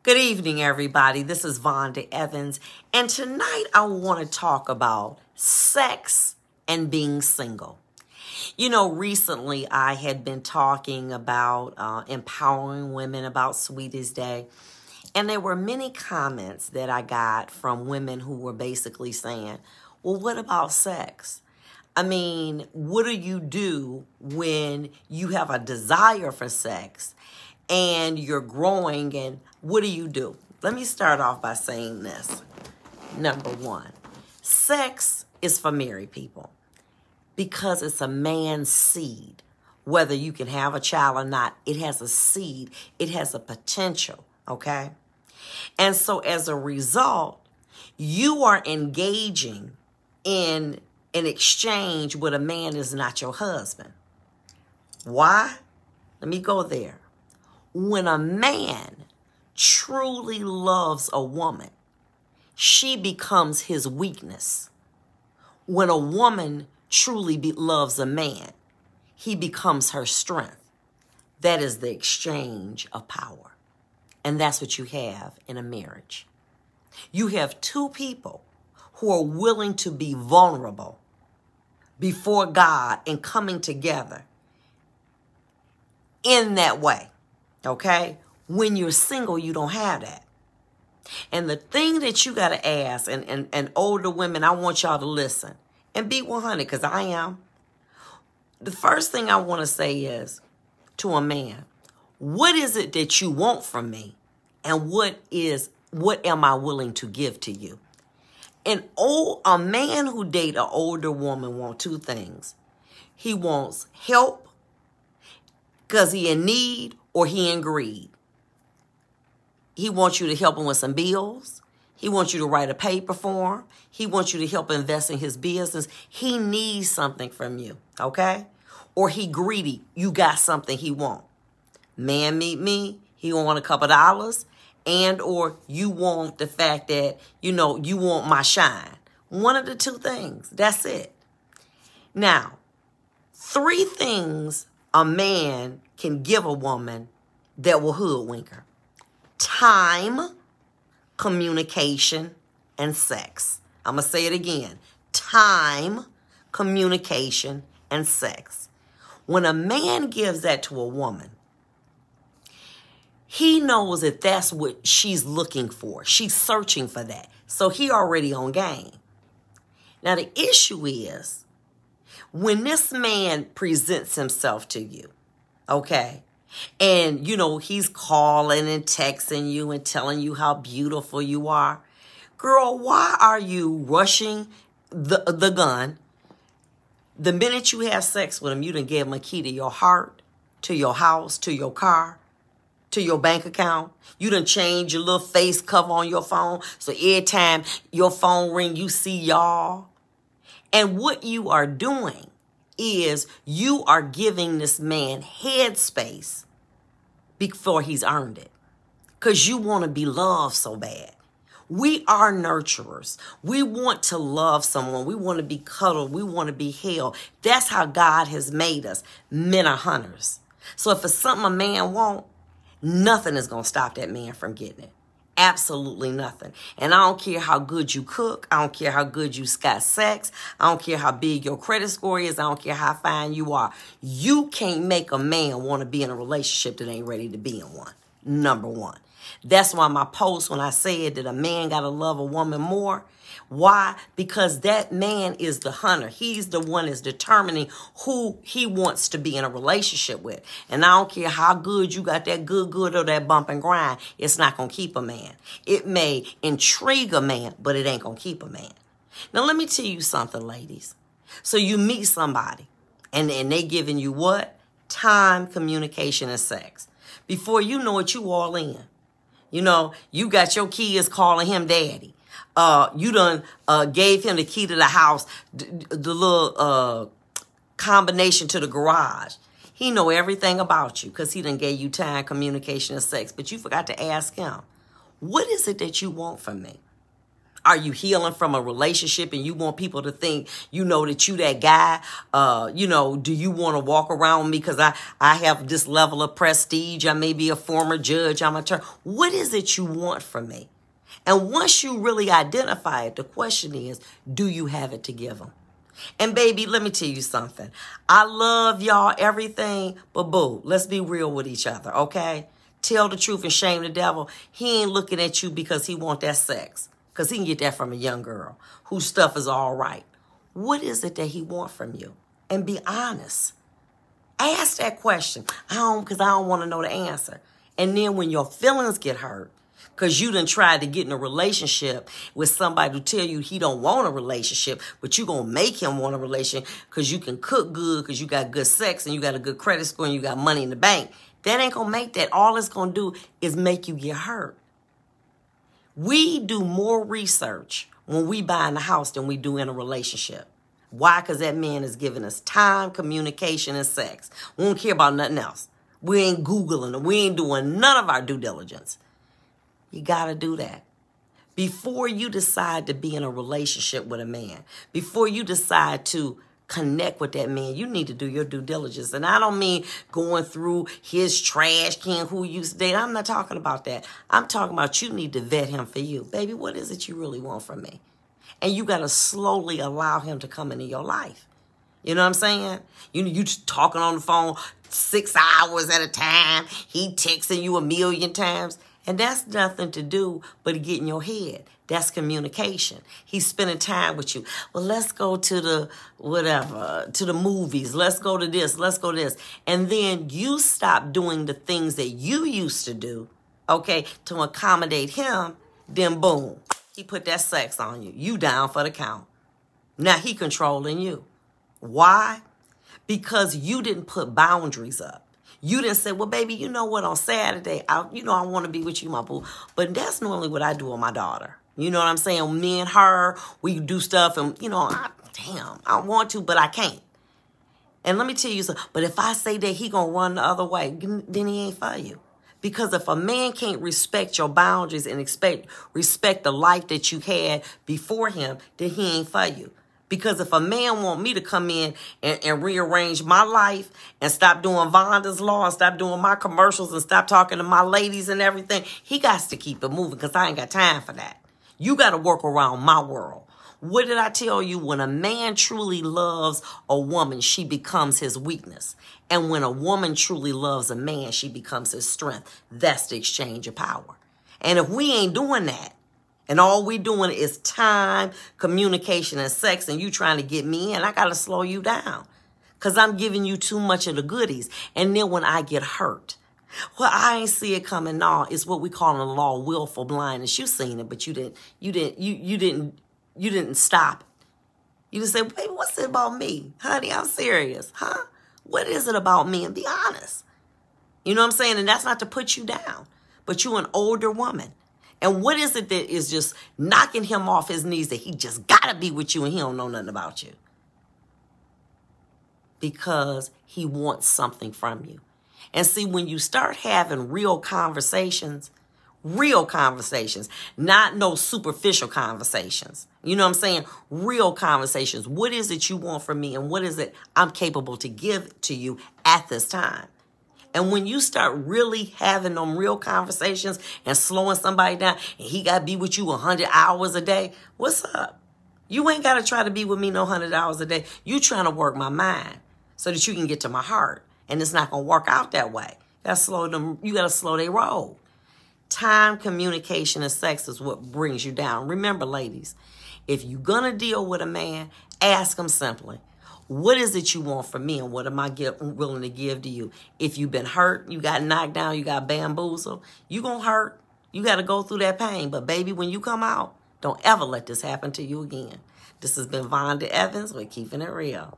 Good evening, everybody. This is Vonda Evans, and tonight I want to talk about sex and being single. Recently I had been talking about empowering women about Sweetest Day, and there were many comments that I got from women who were basically saying, well, what about sex? I mean, what do you do when you have a desire for sex and you're growing, and what do? Let me start off by saying this. Number one, sex is for married people because it's a man's seed. Whether you can have a child or not, it has a seed. It has a potential, okay? And so as a result, you are engaging in an exchange with a man is not your husband. Why? Let me go there. When a man truly loves a woman, she becomes his weakness. When a woman truly loves a man, he becomes her strength. That is the exchange of power. And that's what you have in a marriage. You have two people who are willing to be vulnerable before God and coming together in that way, okay? When you're single, you don't have that. And the thing that you got to ask, and older women, I want y'all to listen and be 100, because I am. The first thing I want to say is to a man, what is it that you want from me? And what am I willing to give to you? A man who dates an older woman wants two things. He wants help because he in need or he in greed. He wants you to help him with some bills. He wants you to write a paper for him. He wants you to help invest in his business. He needs something from you, okay? Or he greedy. You got something he want. Man meet me. He want a couple dollars. And or you want the fact that, you want my shine. One of the two things. That's it. Now, 3 things a man can give a woman that will hoodwink her. Time, communication, and sex. I'm going to say it again. Time, communication, and sex. When a man gives that to a woman, he knows that that's what she's looking for. She's searching for that. So he already on game. Now the issue is when this man presents himself to you, okay? And, he's calling and texting you and telling you how beautiful you are. Girl, why are you rushing the gun? The minute you have sex with him, you done gave him a key to your heart, to your house, to your car, to your bank account. You done changed your little face cover on your phone. So every time your phone ring, you see y'all. And what you are doing is you are giving this man headspace before he's earned it. Because you want to be loved so bad. We are nurturers. We want to love someone. We want to be cuddled. We want to be held. That's how God has made us. Men are hunters. So if it's something a man wants, nothing is going to stop that man from getting it. Absolutely nothing. And I don't care how good you cook. I don't care how good you got sex. I don't care how big your credit score is. I don't care how fine you are. You can't make a man want to be in a relationship that ain't ready to be in one. Number one. That's why my post, when I said that a man got to love a woman more. Why? Because that man is the hunter. He's the one that's determining who he wants to be in a relationship with. And I don't care how good you got that good or that bump and grind. It's not going to keep a man. It may intrigue a man, but it ain't going to keep a man. Now, let me tell you something, ladies. So you meet somebody and they giving you what? Time, communication, and sex. Before you know it, you all in. You got your kids calling him daddy. You done gave him the key to the house, the little combination to the garage. He know everything about you because he done gave you time, communication, and sex. But you forgot to ask him, what is it that you want from me? Are you healing from a relationship and you want people to think, that you that guy? Do you want to walk around with me because I have this level of prestige? I may be a former judge. I'm a attorney. What is it you want from me? And once you really identify it, the question is, do you have it to give them? And baby, let me tell you something. I love y'all, everything, but boo, let's be real with each other, okay? Tell the truth and shame the devil. He ain't looking at you because he want that sex. Because he can get that from a young girl whose stuff is all right. What is it that he want from you? And be honest. Ask that question. Because I don't want to know the answer. And then when your feelings get hurt, because you done tried to get in a relationship with somebody who tell you he don't want a relationship, but you going to make him want a relationship because you can cook good, because you got good sex and you got a good credit score and you got money in the bank. That ain't going to make that. All it's going to do is make you get hurt. We do more research when we buy in a house than we do in a relationship. Why? Because that man is giving us time, communication, and sex. We don't care about nothing else. We ain't Googling it. We ain't doing none of our due diligence. You got to do that. Before you decide to be in a relationship with a man, before you decide to connect with that man, you need to do your due diligence. And I don't mean going through his trash can, who you used to date. I'm not talking about that. I'm talking about you need to vet him for you. Baby, what is it you really want from me? And you got to slowly allow him to come into your life. You know what I'm saying? You talking on the phone 6 hours at a time. He texting you 1,000,000 times. And that's nothing to do but get in your head. That's communication. He's spending time with you. Well, let's go to the to the movies. Let's go to this. Let's go to this. And then you stop doing the things that you used to do, okay, to accommodate him. Then boom, he put that sex on you. You down for the count. Now he controlling you. Why? Because you didn't put boundaries up. You didn't say, well, baby, you know what, on Saturday, I want to be with you, my boo. But that's normally what I do with my daughter. You know what I'm saying? Me and her, we do stuff and, I want to, but I can't. And let me tell you something. But if I say that he going to run the other way, then he ain't for you. Because if a man can't respect your boundaries and respect the life that you had before him, then he ain't for you. Because if a man want me to come in and rearrange my life and stop doing Vonda's Law and stop doing my commercials and stop talking to my ladies and everything, he got to keep it moving because I ain't got time for that. You got to work around my world. What did I tell you? When a man truly loves a woman, she becomes his weakness. And when a woman truly loves a man, she becomes his strength. That's the exchange of power. And if we ain't doing that, and all we doing is time, communication, and sex, and you trying to get me in, I got to slow you down because I'm giving you too much of the goodies. And then when I get hurt, well, I ain't see it coming now. It's what we call in the law willful blindness. You seen it, but you didn't stop it. You just say, baby, what's it about me? Honey, I'm serious. Huh? What is it about me? And be honest. You know what I'm saying? And that's not to put you down, but you're an older woman. And what is it that is just knocking him off his knees that he just got to be with you and he don't know nothing about you? Because he wants something from you. And see, when you start having real conversations, not no superficial conversations. You know what I'm saying? Real conversations. What is it you want from me and what is it I'm capable to give to you at this time? And when you start really having them real conversations and slowing somebody down, and he got to be with you 100 hours a day, what's up? You ain't got to try to be with me no 100 hours a day. You trying to work my mind so that you can get to my heart. And it's not going to work out that way. You got to slow their roll. Time, communication, and sex is what brings you down. Remember, ladies, if you're going to deal with a man, ask him simply, what is it you want from me and what am I willing to give to you? If you've been hurt, you got knocked down, you got bamboozled, you going to hurt. You got to go through that pain. But baby, when you come out, don't ever let this happen to you again. This has been Vonda Evans with Keeping It Real.